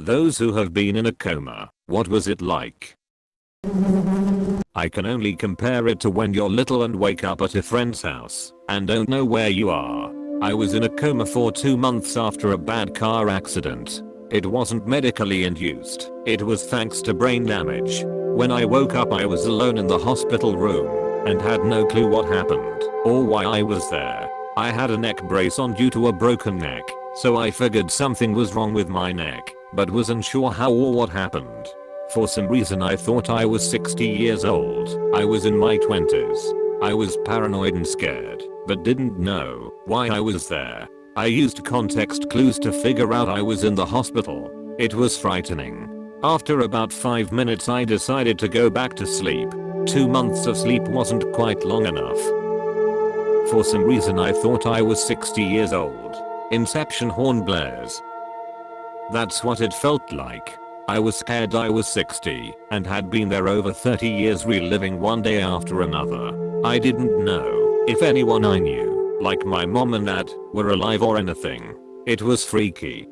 Those who have been in a coma, what was it like? I can only compare it to when you're little and wake up at a friend's house and don't know where you are. I was in a coma for 2 months after a bad car accident. It wasn't medically induced, it was thanks to brain damage. When I woke up I was alone in the hospital room and had no clue what happened or why I was there. I had a neck brace on due to a broken neck, so I figured something was wrong with my neck, but wasn't sure how or what happened. For some reason I thought I was 60 years old. I was in my 20s. I was paranoid and scared, but didn't know why I was there. I used context clues to figure out I was in the hospital. It was frightening. After about 5 minutes I decided to go back to sleep. 2 months of sleep wasn't quite long enough. For some reason I thought I was 60 years old. Inception horn blares. That's what it felt like. I was scared I was 60 and had been there over 30 years reliving one day after another. I didn't know if anyone I knew, like my mom and dad, were alive or anything. It was freaky.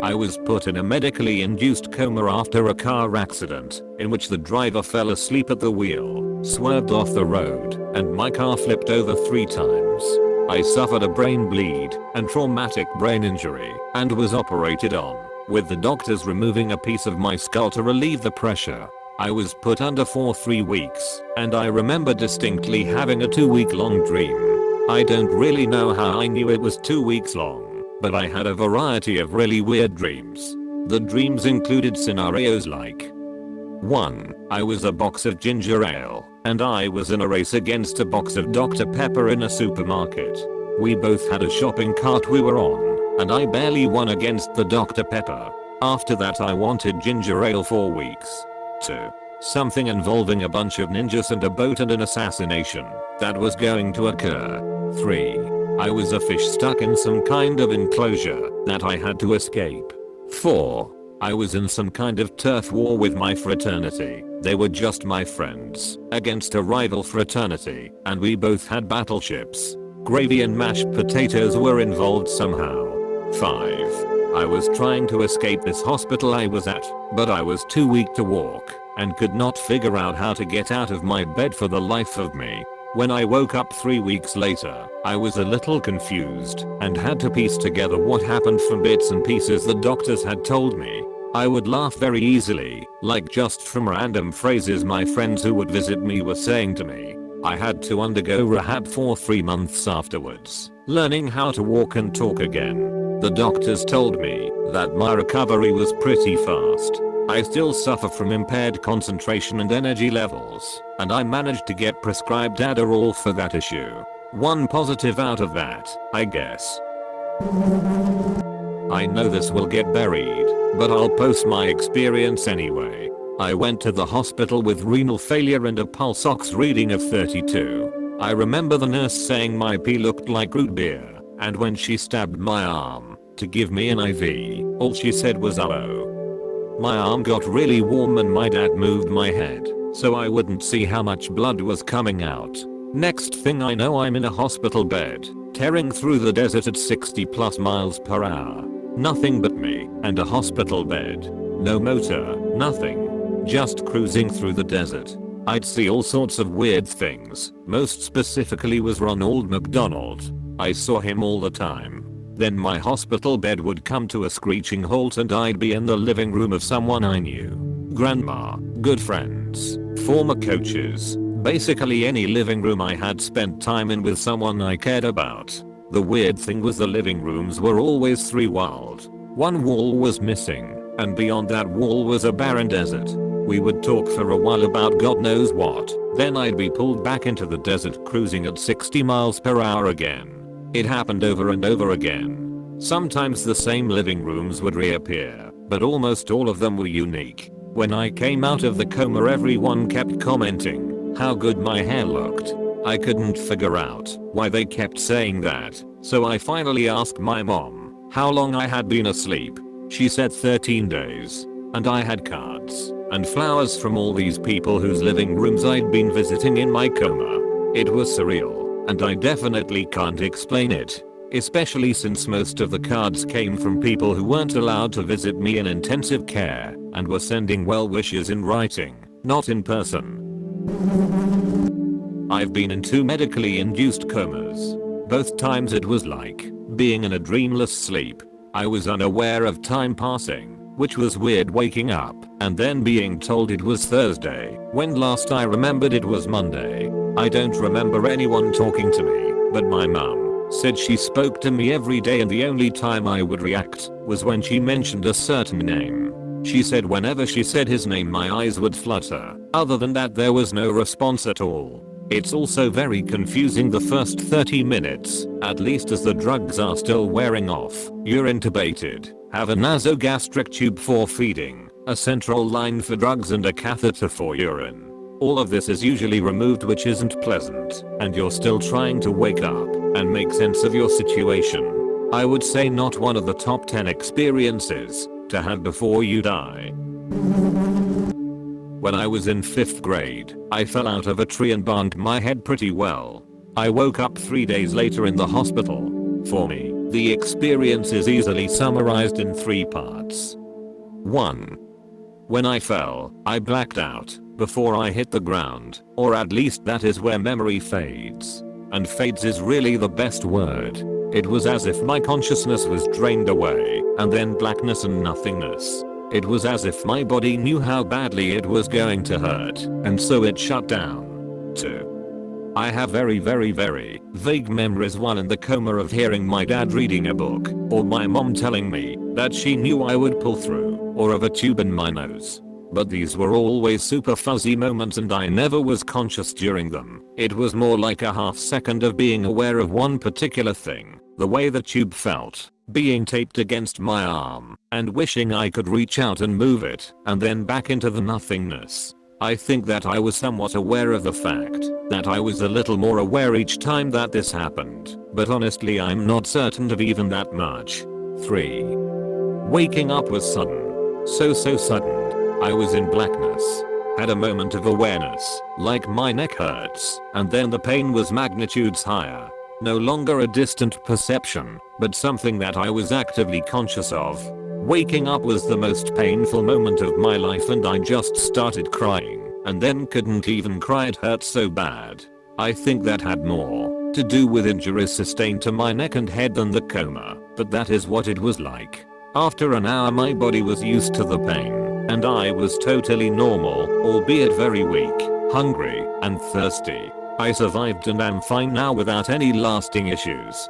I was put in a medically induced coma after a car accident in which the driver fell asleep at the wheel, swerved off the road, and my car flipped over 3 times. I suffered a brain bleed and traumatic brain injury and was operated on, with the doctors removing a piece of my skull to relieve the pressure. I was put under for 3 weeks, and I remember distinctly having a 2-week-long dream. I don't really know how I knew it was 2 weeks long, but I had a variety of really weird dreams. The dreams included scenarios like 1. I was a box of ginger ale, and I was in a race against a box of Dr. Pepper in a supermarket. We both had a shopping cart we were on, and I barely won against the Dr. Pepper. After that I wanted ginger ale for weeks. 2. Something involving a bunch of ninjas and a boat and an assassination that was going to occur. 3. I was a fish stuck in some kind of enclosure that I had to escape. 4. I was in some kind of turf war with my fraternity. They were just my friends against a rival fraternity, and we both had battleships. Gravy and mashed potatoes were involved somehow. 5. I was trying to escape this hospital I was at, but I was too weak to walk and could not figure out how to get out of my bed for the life of me. When I woke up 3 weeks later, I was a little confused and had to piece together what happened from bits and pieces the doctors had told me. I would laugh very easily, like just from random phrases my friends who would visit me were saying to me. I had to undergo rehab for 3 months afterwards, learning how to walk and talk again. The doctors told me that my recovery was pretty fast. I still suffer from impaired concentration and energy levels, and I managed to get prescribed Adderall for that issue. One positive out of that, I guess. I know this will get buried, but I'll post my experience anyway. I went to the hospital with renal failure and a pulse ox reading of 32. I remember the nurse saying my pee looked like root beer, and when she stabbed my arm to give me an IV, all she said was "hello." My arm got really warm and my dad moved my head so I wouldn't see how much blood was coming out. Next thing I know I'm in a hospital bed, tearing through the desert at 60+ miles per hour. Nothing but me and a hospital bed. No motor, nothing. Just cruising through the desert. I'd see all sorts of weird things. Most specifically was Ronald McDonald. I saw him all the time. Then my hospital bed would come to a screeching halt and I'd be in the living room of someone I knew. Grandma, good friends, former coaches, basically any living room I had spent time in with someone I cared about. The weird thing was the living rooms were always 3 walled. One wall was missing, and beyond that wall was a barren desert. We would talk for a while about God knows what, then I'd be pulled back into the desert cruising at 60 miles per hour again. It happened over and over again. Sometimes the same living rooms would reappear, but almost all of them were unique. When I came out of the coma everyone kept commenting how good my hair looked. I couldn't figure out why they kept saying that, so I finally asked my mom how long I had been asleep. She said 13 days, and I had cards and flowers from all these people whose living rooms I'd been visiting in my coma. It was surreal, and I definitely can't explain it. especially since most of the cards came from people who weren't allowed to visit me in intensive care and were sending well wishes in writing, not in person. I've been in 2 medically induced comas. Both times it was like being in a dreamless sleep. I was unaware of time passing, which was weird, waking up and then being told it was Thursday when last I remembered it was Monday. I don't remember anyone talking to me, but my mum said she spoke to me every day and the only time I would react was when she mentioned a certain name. She said whenever she said his name my eyes would flutter. Other than that there was no response at all. It's also very confusing the first 30 minutes, at least as the drugs are still wearing off. You're intubated, have a nasogastric tube for feeding, a central line for drugs and a catheter for urine. All of this is usually removed, which isn't pleasant, and you're still trying to wake up and make sense of your situation. I would say not one of the top 10 experiences to have before you die. When I was in 5th grade, I fell out of a tree and banged my head pretty well. I woke up 3 days later in the hospital. For me, the experience is easily summarized in 3 parts. 1. When I fell, I blacked out before I hit the ground, or at least that is where memory fades. And fades is really the best word. It was as if my consciousness was drained away, and then blackness and nothingness. It was as if my body knew how badly it was going to hurt, and so it shut down. 2. I have very vague memories while in the coma of hearing my dad reading a book, or my mom telling me that she knew I would pull through, or of a tube in my nose. But these were always super fuzzy moments and I never was conscious during them. It was more like a half second of being aware of one particular thing, the way the tube felt, being taped against my arm, and wishing I could reach out and move it, and then back into the nothingness. I think that I was somewhat aware of the fact that I was a little more aware each time that this happened, but honestly I'm not certain of even that much. 3. Waking up was sudden. So sudden. I was in blackness. Had a moment of awareness, like my neck hurts, and then the pain was magnitudes higher. No longer a distant perception, but something that I was actively conscious of. Waking up was the most painful moment of my life and I just started crying, and then couldn't even cry, it hurt so bad. I think that had more to do with injuries sustained to my neck and head than the coma, but that is what it was like. After an hour my body was used to the pain, and I was totally normal, albeit very weak, hungry, and thirsty. I survived and am fine now without any lasting issues.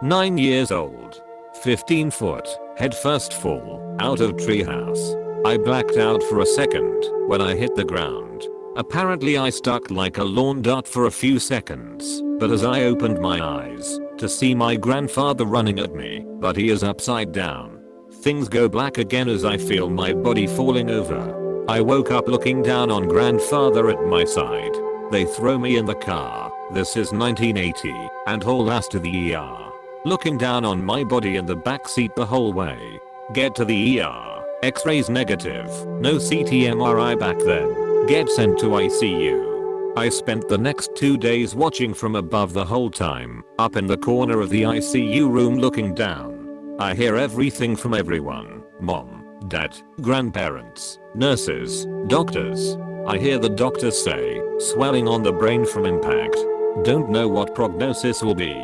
9 years old. 15 foot, head first fall, out of treehouse. I blacked out for a second when I hit the ground. Apparently I stuck like a lawn dart for a few seconds, but as I opened my eyes to see my grandfather running at me, but he is upside down. Things go black again as I feel my body falling over. I woke up looking down on grandfather at my side. They throw me in the car, this is 1980, and haul us to the ER. Looking down on my body in the back seat the whole way. Get to the ER, x-rays negative, no CT MRI back then. Get sent to ICU. I spent the next 2 days watching from above the whole time, up in the corner of the ICU room looking down. I hear everything from everyone, mom, dad, grandparents, nurses, doctors. I hear the doctors say, swelling on the brain from impact. Don't know what prognosis will be.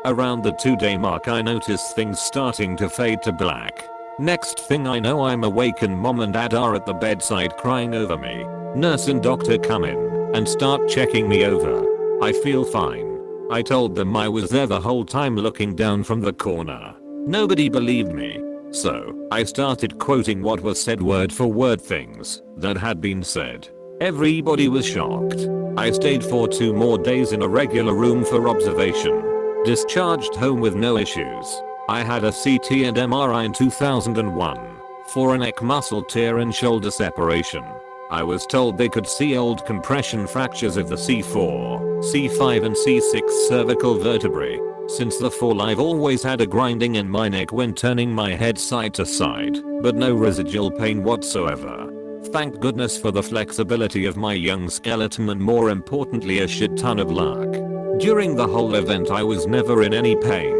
Around the 2-day mark I notice things starting to fade to black. Next thing I know I'm awake and mom and dad are at the bedside crying over me. Nurse and doctor come in and start checking me over. I feel fine. I told them I was there the whole time looking down from the corner. Nobody believed me. So, I started quoting what was said word for word, things that had been said. Everybody was shocked. I stayed for 2 more days in a regular room for observation. Discharged home with no issues. I had a CT and MRI in 2001 for a neck muscle tear and shoulder separation. I was told they could see old compression fractures of the C4, C5 and C6 cervical vertebrae. Since the fall I've always had a grinding in my neck when turning my head side to side, but no residual pain whatsoever. Thank goodness for the flexibility of my young skeleton and more importantly a shit ton of luck. During the whole event I was never in any pain.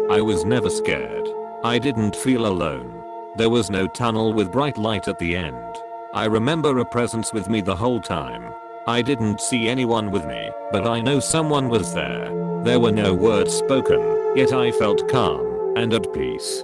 I was never scared. I didn't feel alone. There was no tunnel with bright light at the end. I remember a presence with me the whole time. I didn't see anyone with me, but I know someone was there. There were no words spoken, yet I felt calm and at peace.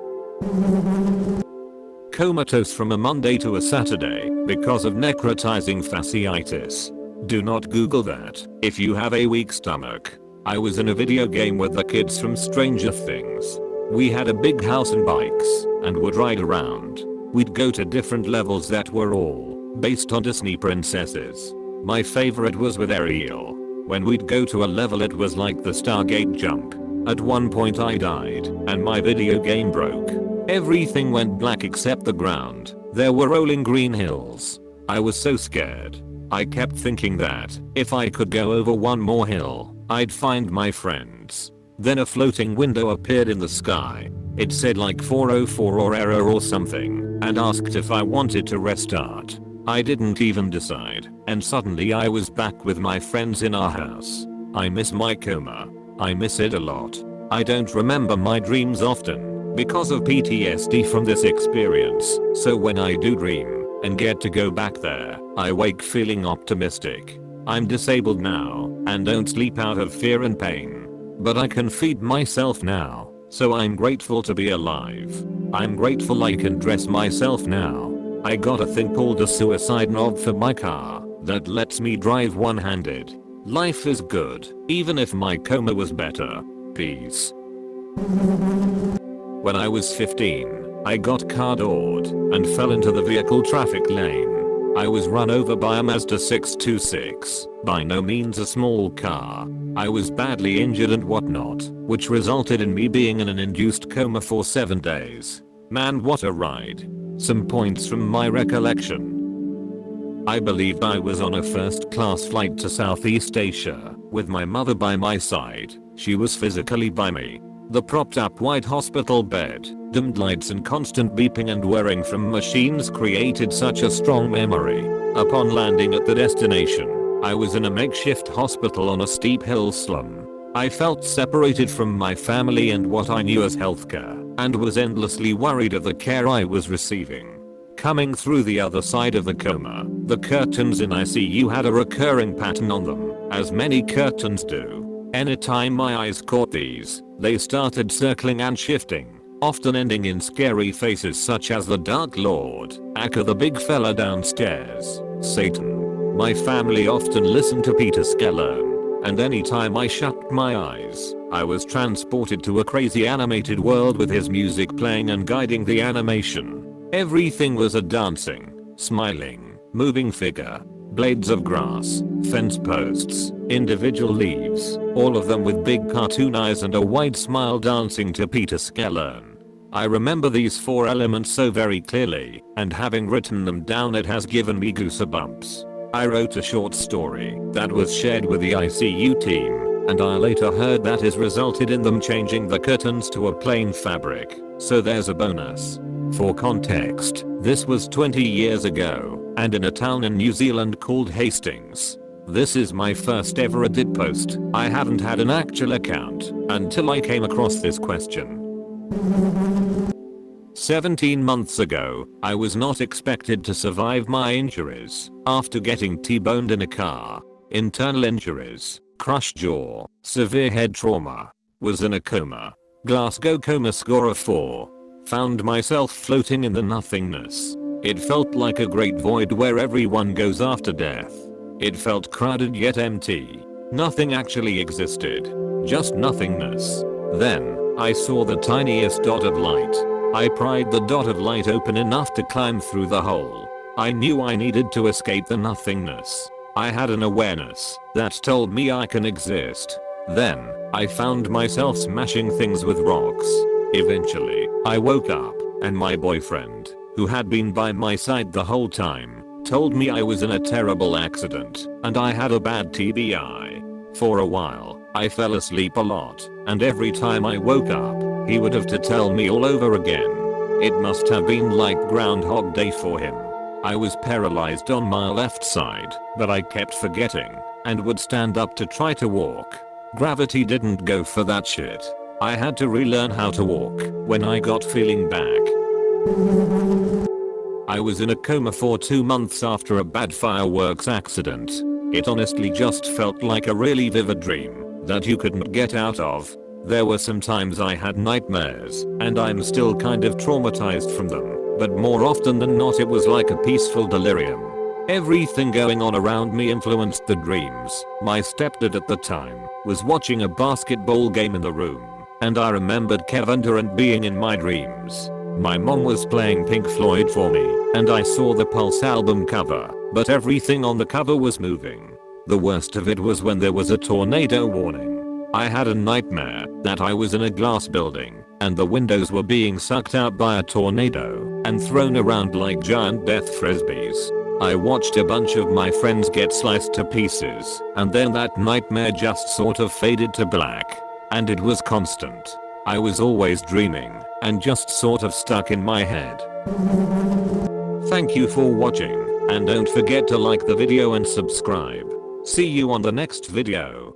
Comatose from a Monday to a Saturday because of necrotizing fasciitis. Do not Google that if you have a weak stomach. I was in a video game with the kids from Stranger Things. We had a big house and bikes and would ride around. We'd go to different levels that were all based on Disney princesses. My favorite was with Ariel. When we'd go to a level it was like the Stargate jump. At one point I died and my video game broke. Everything went black except the ground. There were rolling green hills. I was so scared. I kept thinking that if I could go over one more hill, I'd find my friends. Then a floating window appeared in the sky. It said like 404 or error or something and asked if I wanted to restart. I didn't even decide and suddenly I was back with my friends in our house. I miss my coma. I miss it a lot. I don't remember my dreams often because of PTSD from this experience, so when I do dream and get to go back there, I wake feeling optimistic. I'm disabled now and don't sleep out of fear and pain. But I can feed myself now, so I'm grateful to be alive. I'm grateful I can dress myself now. I got a thing called a suicide knob for my car that lets me drive one-handed. Life is good, even if my coma was better. Peace. When I was 15, I got car doored and fell into the vehicle traffic lane. I was run over by a Mazda 626, by no means a small car. I was badly injured and whatnot, which resulted in me being in an induced coma for 7 days. Man, what a ride. Some points from my recollection. I believed I was on a first-class flight to Southeast Asia, with my mother by my side. She was physically by me. The propped-up white hospital bed, dimmed lights and constant beeping and whirring from machines created such a strong memory. Upon landing at the destination, I was in a makeshift hospital on a steep hill slum. I felt separated from my family and what I knew as healthcare, and was endlessly worried of the care I was receiving. Coming through the other side of the coma, the curtains in ICU had a recurring pattern on them, as many curtains do. Anytime my eyes caught these, they started circling and shifting, often ending in scary faces such as the Dark Lord, Akka the big fella downstairs, Satan. My family often listened to Peter Skellern, and anytime I shut my eyes, I was transported to a crazy animated world with his music playing and guiding the animation. Everything was a dancing, smiling, moving figure. Blades of grass, fence posts, individual leaves, all of them with big cartoon eyes and a wide smile dancing to Peter Skellern. I remember these 4 elements so very clearly, and having written them down it has given me goosebumps. I wrote a short story that was shared with the ICU team, and I later heard that has resulted in them changing the curtains to a plain fabric, so there's a bonus. For context, this was 20 years ago, and in a town in New Zealand called Hastings. This is my first ever Reddit post. I hadn't had an actual account until I came across this question. 17 months ago, I was not expected to survive my injuries after getting T-boned in a car. Internal injuries, crushed jaw, severe head trauma. Was in a coma. Glasgow coma score of 4. Found myself floating in the nothingness. It felt like a great void where everyone goes after death. It felt crowded yet empty. Nothing actually existed. Just nothingness. Then, I saw the tiniest dot of light. I pried the dot of light open enough to climb through the hole. I knew I needed to escape the nothingness. I had an awareness that told me I can exist. Then, I found myself smashing things with rocks. Eventually, I woke up, and my boyfriend, who had been by my side the whole time, told me I was in a terrible accident, and I had a bad TBI. For a while, I fell asleep a lot, and every time I woke up, he would have to tell me all over again. It must have been like Groundhog Day for him. I was paralyzed on my left side, but I kept forgetting, and would stand up to try to walk. Gravity didn't go for that shit. I had to relearn how to walk when I got feeling back. I was in a coma for 2 months after a bad fireworks accident. It honestly just felt like a really vivid dream that you couldn't get out of. There were some times I had nightmares, and I'm still kind of traumatized from them, but more often than not it was like a peaceful delirium. Everything going on around me influenced the dreams. My stepdad at the time was watching a basketball game in the room, and I remembered Kevin Durant being in my dreams. My mom was playing Pink Floyd for me, and I saw the Pulse album cover, but everything on the cover was moving. The worst of it was when there was a tornado warning. I had a nightmare that I was in a glass building, and the windows were being sucked out by a tornado and thrown around like giant death frisbees. I watched a bunch of my friends get sliced to pieces, and then that nightmare just sort of faded to black. And it was constant. I was always dreaming, and just sort of stuck in my head. Thank you for watching, and don't forget to like the video and subscribe. See you on the next video.